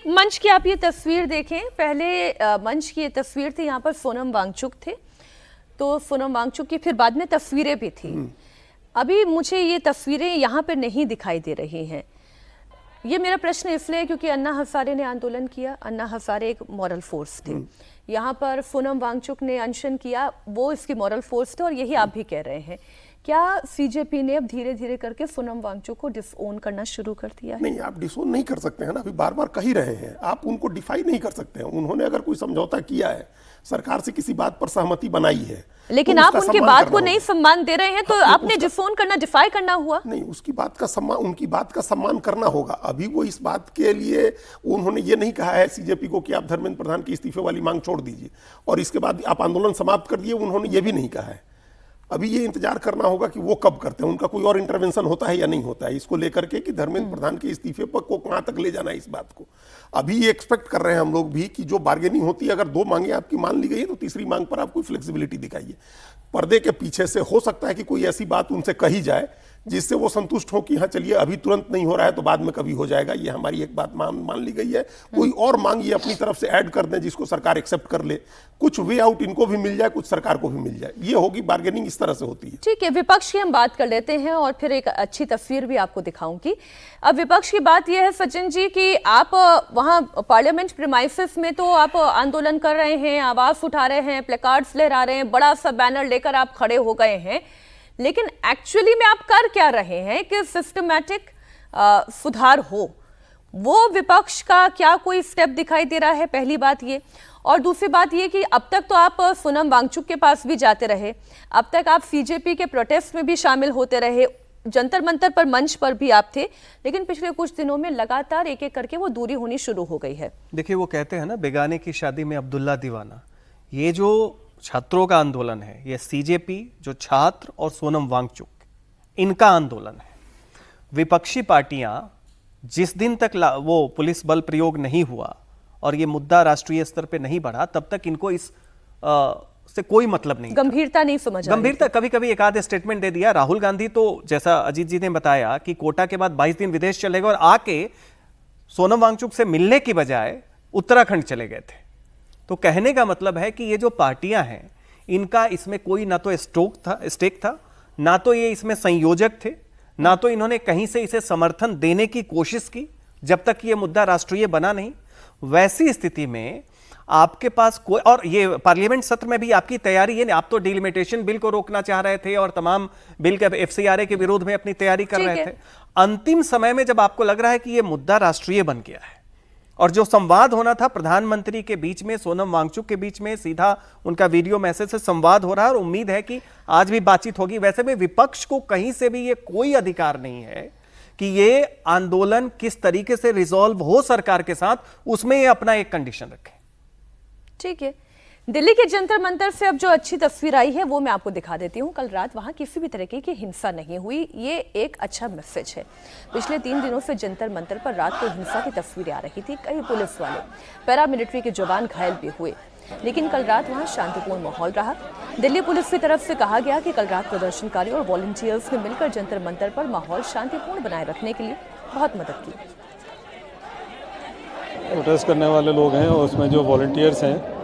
एक मंच की आप ये तस्वीर देखें, पहले मंच की ये तस्वीर थी, यहाँ पर सोनम वांगचुक थे, तो सोनम वांगचुक की फिर बाद में तस्वीरें भी थी। अभी मुझे ये तस्वीरें यहाँ पर नहीं दिखाई दे रही हैं। ये मेरा प्रश्न इसलिए क्योंकि अन्ना हजारे ने आंदोलन किया, अन्ना हजारे एक मॉरल फोर्स थे। यहाँ पर सोनम वांगचुक ने अनशन किया, वो इसकी मॉरल फोर्स थे, और यही आप भी कह रहे हैं। क्या सीजेपी ने अब धीरे धीरे करके सोनम वांगचुक को डिसओन करना शुरू कर दिया है? नहीं, आप डिसओन नहीं कर सकते हैं ना, अभी बार बार कह ही रहे हैं, आप उनको डिफाई नहीं कर सकते हैं। उन्होंने अगर कोई समझौता किया है, सरकार से किसी बात पर सहमति बनाई है, लेकिन तो आप उनकी बात को नहीं सम्मान दे रहे हैं, तो आपने डिसओन करना, डिफाई करना हुआ। नहीं, उसकी बात का सम्मान, उनकी बात का सम्मान करना होगा। अभी वो इस बात के लिए उन्होंने ये नहीं कहा है सीजेपी को कि आप धर्मेंद्र प्रधान के इस्तीफे वाली मांग छोड़ दीजिए और इसके बाद आप आंदोलन समाप्त कर दिए, उन्होंने ये भी नहीं कहा है। अभी ये इंतजार करना होगा कि वो कब करते हैं, उनका कोई और इंटरवेंशन होता है या नहीं होता है इसको लेकर के कि धर्मेंद्र प्रधान के इस्तीफे पर को कहां तक ले जाना है। इस बात को अभी ये एक्सपेक्ट कर रहे हैं हम लोग भी कि जो बार्गेनिंग होती है, अगर 2 मांगे आपकी मान ली गई है तो तीसरी मांग पर आप कोई फ्लेक्सिबिलिटी दिखाइए। पर्दे के पीछे से हो सकता है कि कोई ऐसी बात उनसे कही जाए जिससे वो संतुष्ट हो कि हाँ चलिए अभी तुरंत नहीं हो रहा है तो बाद में कभी हो जाएगा, ये हमारी एक बात मान ली गई है। कोई और मांग ये अपनी तरफ से ऐड कर दें जिसको सरकार एक्सेप्ट कर ले, कुछ वे आउट इनको भी मिल जाए, कुछ सरकार को भी मिल जाए। ये होगी बार्गेनिंग, इस तरह से होती है। ठीक है, विपक्ष की हम बात कर लेते हैं और फिर एक अच्छी तस्वीर भी आपको दिखाऊंगी। अब विपक्ष की बात यह है सचिन जी कि आप वहां पार्लियामेंट प्रीमाइसेस में तो आप आंदोलन कर रहे हैं, आवाज उठा रहे हैं, प्लेकार्ड्स लहरा रहे हैं, बड़ा सा बैनर लेकर आप खड़े हो गए हैं, लेकिन एक्चुअली में आप कर क्या रहे हैं कि सिस्टमैटिक सुधार हो? वो विपक्ष का क्या कोई स्टेप दिखाई दे रहा है? पहली बात ये, और दूसरी बात ये कि अब तक तो आप सोनम वांगचुक के पास भी जाते रहे, अब तक आप सीजेपी के प्रोटेस्ट में भी शामिल होते रहे, जंतर मंतर पर मंच पर भी आप थे, लेकिन पिछले कुछ दिनों में लगातार एक एक करके वो दूरी होनी शुरू हो गई है। देखिए, वो कहते हैं ना, बेगाने की शादी में अब्दुल्ला दीवाना। ये जो छात्रों का आंदोलन है, ये सीजेपी, जो छात्र और सोनम वांगचुक, इनका आंदोलन है। विपक्षी पार्टियां जिस दिन तक वो पुलिस बल प्रयोग नहीं हुआ और ये मुद्दा राष्ट्रीय स्तर पे नहीं बढ़ा, तब तक इनको इस से कोई मतलब नहीं, गंभीरता नहीं समझ, गंभीरता कभी कभी एक आध स्टेटमेंट दे दिया। राहुल गांधी तो जैसा अजीत जी ने बताया कि कोटा के बाद 22 दिन विदेश चले गए और आके सोनम वांगचुक से मिलने की बजाय उत्तराखंड चले गए थे। तो कहने का मतलब है कि ये जो पार्टियां हैं, इनका इसमें कोई ना तो स्टेक था, ना तो ये इसमें संयोजक थे, ना तो इन्होंने कहीं से इसे समर्थन देने की कोशिश की जब तक ये मुद्दा राष्ट्रीय बना नहीं। वैसी स्थिति में आपके पास कोई, और ये पार्लियामेंट सत्र में भी आपकी तैयारी है, आप तो डिलिमिटेशन बिल को रोकना चाह रहे थे और तमाम बिल के एफसीआरए के विरोध में अपनी तैयारी कर रहे थे। अंतिम समय में जब आपको लग रहा है कि ये मुद्दा राष्ट्रीय बन गया है और जो संवाद होना था प्रधानमंत्री के बीच में, सोनम वांगचुक के बीच में, सीधा उनका वीडियो मैसेज से संवाद हो रहा है और उम्मीद है कि आज भी बातचीत होगी। वैसे में विपक्ष को कहीं से भी ये कोई अधिकार नहीं है कि ये आंदोलन किस तरीके से रिजॉल्व हो सरकार के साथ, उसमें ये अपना एक कंडीशन रखें। ठीक है, दिल्ली के जंतर मंतर से अब जो अच्छी तस्वीर आई है वो मैं आपको दिखा देती हूँ। कल रात वहाँ किसी भी तरीके की हिंसा नहीं हुई, ये एक अच्छा मैसेज है। पिछले 3 दिनों से जंतर मंतर पर रात को हिंसा की तस्वीरें आ रही थी, कई पुलिस वाले, पैरामिलिट्री के जवान घायल भी हुए, लेकिन कल रात वहाँ शांतिपूर्ण माहौल रहा। दिल्ली पुलिस की तरफ से कहा गया कि कल रात प्रदर्शनकारी और वॉलंटियर्स ने मिलकर जंतर मंतर पर माहौल शांतिपूर्ण बनाए रखने के लिए बहुत मदद की। प्रोटेस्ट करने वाले लोग हैं और उसमें जो वॉलंटियर्स हैं,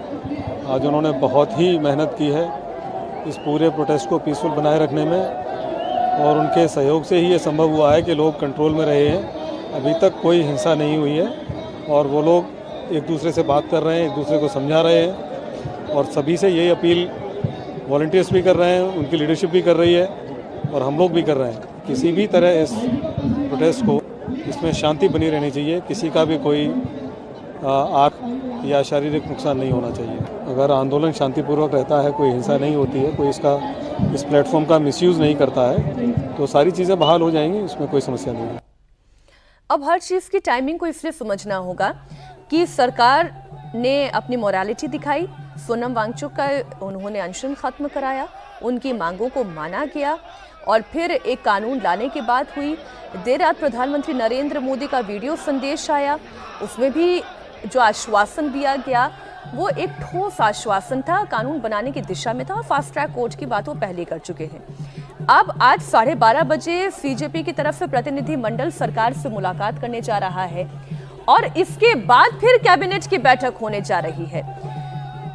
आज उन्होंने बहुत ही मेहनत की है इस पूरे प्रोटेस्ट को पीसफुल बनाए रखने में, और उनके सहयोग से ही ये संभव हुआ है कि लोग कंट्रोल में रहे हैं। अभी तक कोई हिंसा नहीं हुई है और वो लोग एक दूसरे से बात कर रहे हैं, एक दूसरे को समझा रहे हैं, और सभी से यही अपील वॉलंटियर्स भी कर रहे हैं, उनकी लीडरशिप भी कर रही है और हम लोग भी कर रहे हैं। किसी भी तरह इस प्रोटेस्ट को, इसमें शांति बनी रहनी चाहिए, किसी का भी कोई आँख या शारीरिक नुकसान नहीं होना चाहिए। अगर आंदोलन शांतिपूर्वक रहता है, कोई हिंसा नहीं होती है, कोई इस प्लेटफॉर्म का मिसयूज़ नहीं करता है, तो सारी चीज़ें बहाल हो जाएंगी, इसमें कोई समस्या नहीं है। अब हर चीज़ की टाइमिंग को इसलिए समझना होगा कि सरकार ने अपनी मोरालिटी दिखाई, सोनम वांगचुक का उन्होंने अनशन खत्म कराया, उनकी मांगों को माना गया और फिर एक कानून लाने की बात हुई। देर रात प्रधानमंत्री नरेंद्र मोदी का वीडियो संदेश आया, उसमें भी जो आश्वासन दिया गया वो एक ठोस आश्वासन था, कानून बनाने की दिशा में था। फास्ट ट्रैक कोर्ट की बात वो पहले कर चुके हैं। अब आज 12:30 बजे सीजेपी की तरफ से प्रतिनिधि मंडल सरकार से मुलाकात करने जा रहा है और इसके बाद फिर कैबिनेट की बैठक होने जा रही है।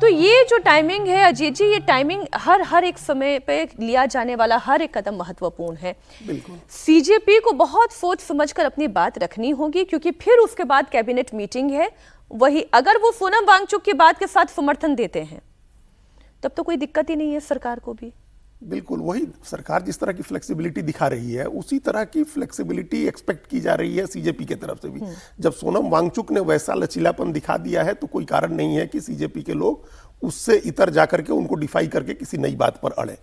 तो ये जो टाइमिंग है अजीत जी, ये टाइमिंग हर एक समय पे लिया जाने वाला हर एक कदम महत्वपूर्ण है। बिल्कुल। सीजेपी को बहुत सोच समझकर अपनी बात रखनी होगी, क्योंकि फिर उसके बाद कैबिनेट मीटिंग है। वही अगर वो सोनम वांगचुक की बात के साथ समर्थन देते हैं तब तो कोई दिक्कत ही नहीं है सरकार को भी। बिल्कुल, वही सरकार जिस तरह की फ्लेक्सिबिलिटी दिखा रही है उसी तरह की फ्लेक्सिबिलिटी एक्सपेक्ट की जा रही है सीजेपी की तरफ से भी। जब सोनम वांगचुक ने वैसा लचीलापन दिखा दिया है तो कोई कारण नहीं है कि सीजेपी के लोग उससे इतर जाकर के उनको डिफाई करके किसी नई बात पर अड़े।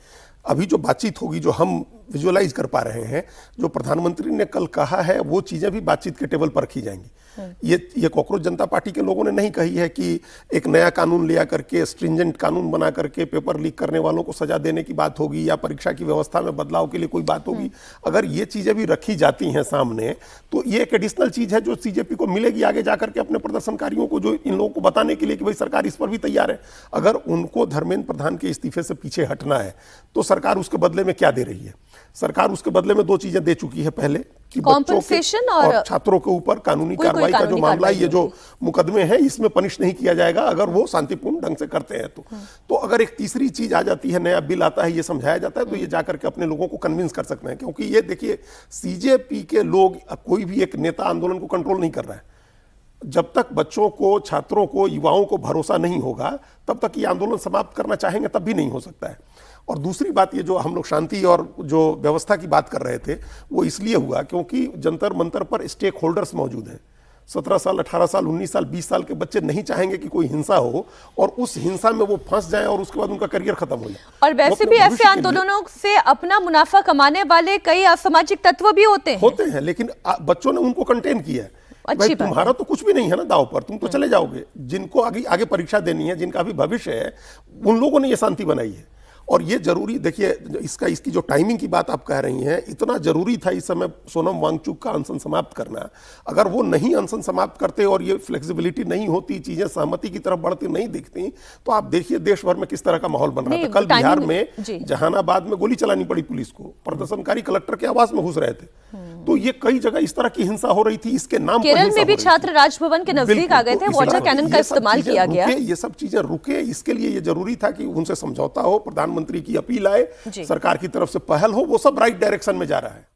अभी जो बातचीत होगी, जो हम विजुअलाइज कर पा रहे हैं, जो प्रधानमंत्री ने कल कहा है वो चीजें भी बातचीत के टेबल पर रखी जाएंगी। ये कॉकरोच जनता पार्टी के लोगों ने नहीं कही है कि एक नया कानून लिया करके, स्ट्रिंजेंट कानून बना करके पेपर लीक करने वालों को सजा देने की बात होगी या परीक्षा की व्यवस्था में बदलाव के लिए कोई बात होगी। अगर ये चीजें भी रखी जाती हैं सामने तो ये एक एडिशनल चीज है जो सीजेपी को मिलेगी आगे जाकर के अपने प्रदर्शनकारियों को, जो इन लोगों को बताने के लिए कि भाई सरकार इस पर भी तैयार है। अगर उनको धर्मेंद्र प्रधान के इस्तीफे से पीछे हटना है तो सरकार उसके बदले में क्या दे रही है? सरकार उसके बदले में दो चीजें दे चुकी है पहले कि बच्चों के और छात्रों के ऊपर कानूनी कार्रवाई का जो मामला है, ये जो मुकदमे हैं इसमें पनिश नहीं किया जाएगा अगर वो शांतिपूर्ण ढंग से करते हैं तो अगर एक तीसरी चीज आ जाती है, नया बिल आता है, ये समझाया जाता है तो ये जाकर के अपने लोगों को कन्विंस कर सकते हैं। क्योंकि ये देखिए, सीजेपी के लोग, कोई भी एक नेता आंदोलन को कंट्रोल नहीं कर रहा है। जब तक बच्चों को, छात्रों को, युवाओं को भरोसा नहीं होगा तब तक ये आंदोलन समाप्त करना चाहेंगे तब भी नहीं हो सकता है। और दूसरी बात, ये जो हम लोग शांति और जो व्यवस्था की बात कर रहे थे वो इसलिए हुआ क्योंकि जंतर मंतर पर स्टेक होल्डर्स मौजूद हैं। 17 साल, 18 साल, 19 साल, 20 साल के बच्चे नहीं चाहेंगे कि कोई हिंसा हो और उस हिंसा में वो फंस जाएं और उसके बाद उनका करियर खत्म हो जाए। और वैसे भी ऐसे आंदोलनों से अपना मुनाफा कमाने वाले कई असामाजिक तत्व भी होते हैं, लेकिन बच्चों ने उनको कंटेन किया है। भाई तुम्हारा तो कुछ भी नहीं है ना दाव पर, तुम तो चले जाओगे। जिनको आगे परीक्षा देनी है, जिनका भी भविष्य है, उन लोगों ने ये शांति बनाई है। और ये जरूरी, देखिए इसकी जो टाइमिंग की बात आप कह रही हैं, इतना जरूरी था इस समय सोनम वांगचुक का अनशन समाप्त करना। अगर वो नहीं अनशन समाप्त करते और ये फ्लेक्सिबिलिटी नहीं होती, चीजें सहमति की तरफ बढ़ती नहीं दिखती, तो आप देखिए देश भर में किस तरह का माहौल बन रहा था। कल बिहार में जहानाबाद में गोली चलानी पड़ी पुलिस को, प्रदर्शनकारी कलेक्टर के आवास में घुस रहे थे। तो ये कई जगह इस तरह की हिंसा हो रही थी, इसके नाम पर केरल में भी छात्र राजभवन के नजदीक आ गए थे, वाटर कैनन का इस्तेमाल किया गया। ये सब चीजें रुके, इसके लिए ये जरूरी था कि उनसे समझौता हो, प्रधानमंत्री की अपील आए, सरकार की तरफ से पहल हो, वो सब राइट डायरेक्शन में जा रहा है।